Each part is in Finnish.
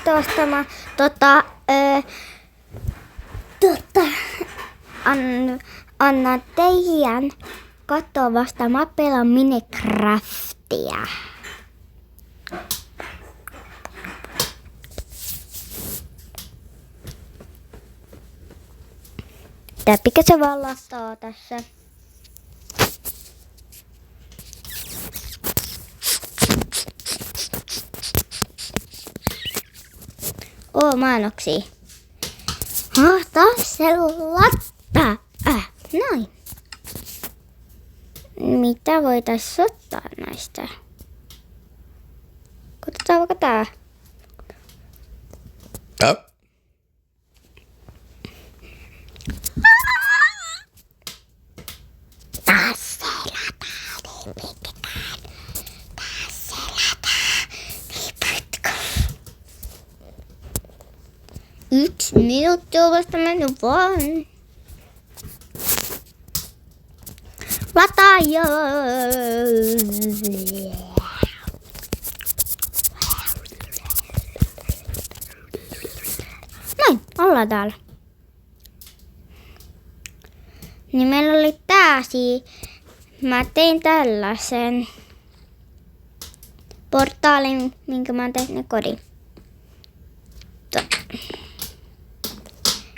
pystytte ostamaan anna teidän katsoa vasta Mappelan Minecraftia. Tää pikkasen vaan lattaa tässä. Mainoksia. Taas se lattaa. Noin. Mitä voitais ottaa näistä? Katsotaan vaikka tää. Taas se lataa, niin pitkään. Taas se lataa, niin pitkään. 1 minuutti on vasta mennyt vaan. Lataa jo. Noin, ollaan täällä. Niin meillä oli tääsi. Mä tein tällaisen portaalin, minkä mä oon tehnyt kodin.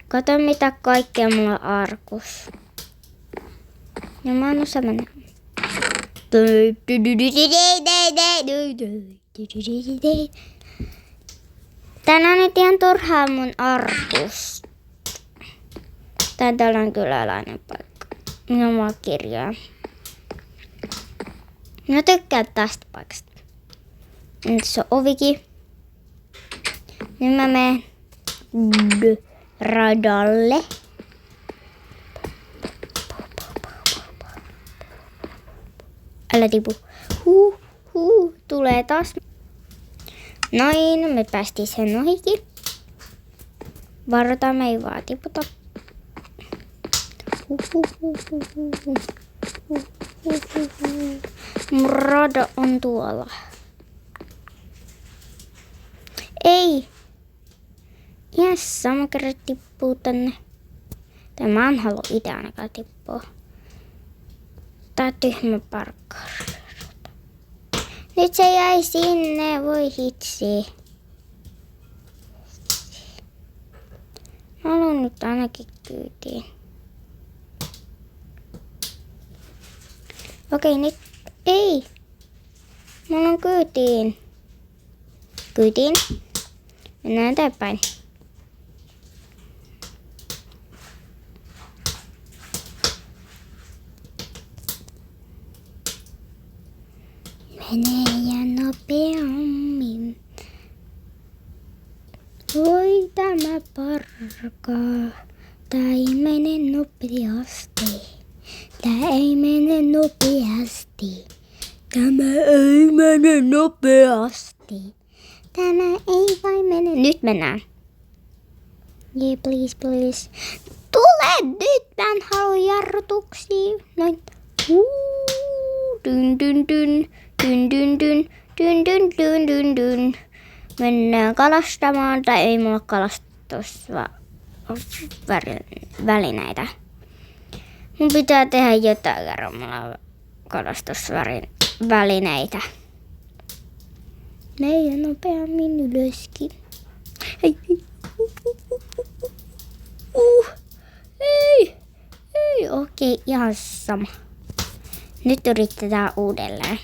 Kato mitä kaikkea mulla on arkus. Ja mä en osaa mennä. Tänään nyt ihan turhaa mun arkus. Täällä on kyläläinen paikka. Minä vaan kirjaa. Mä tykkään tästä paikasta. Nyt se on ovikin. Nyt mä menen radalle. Älä tipu. Tulee taas. Noin, me päästiin sen ohikin. Varotaan, me ei vaan tiputa. Mun rada on tuolla. Ei. Jes, sama kerran tippuu tänne. Tai mä en halua itse ainakaan tippua. Tää tyhmä parkkaari. Nyt se jäi sinne, voi hitsi. Mä haluan nyt ainakin kyytiin. Okei, nyt ei. Mulla on kyytiin. Kyytiin. Mennään eteenpäin. Mene ja nopeammin. Voi tämä parkaa. Tää ei mene nopeasti. Tää ei mene nopeasti. Tämä ei mene nopeasti. Tämä ei vain mene. Nyt mennään. Yeah, please, please. Tule nyt! Mä en halua jarrutuksia. Noin. Dyn, dyn, dyn. Dyn, dyn, dyn. Dyn, dyn, dyn, dyn, dyn. Mennään kalastamaan. Tai ei mulla kalastusvälineitä. Mun pitää tehdä jotain, kerran mulla on kalastusvälineitä. Meidän nopeammin ylöskin. Hei, hei. Ei, okei, ihan sama. Nyt yritetään uudelleen.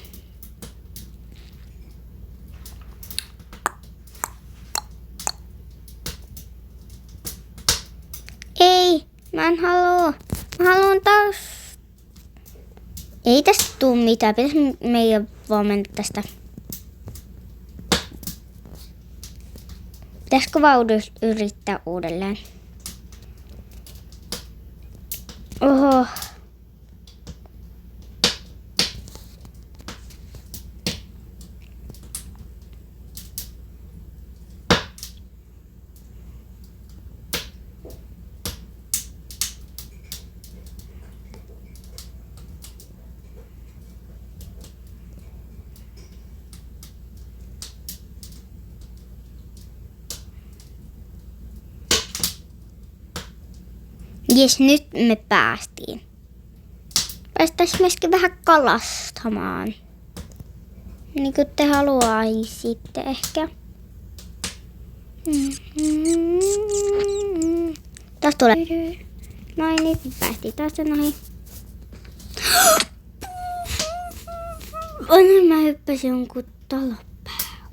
Ei, mä en halua. Mä haluan taas. Ei tästä tuu mitään, pitäis meidän vaan mennä tästä. Pitäisikö vaan yrittää uudelleen? Oho. Jes, nyt me päästiin. Päästäis myöskin vähän kalastamaan. Niin kuin te haluaisitte ehkä. Taas tulee. Noin, nyt päästiin taas noihin. Oi, mä hyppäsin jonkun talon päälle.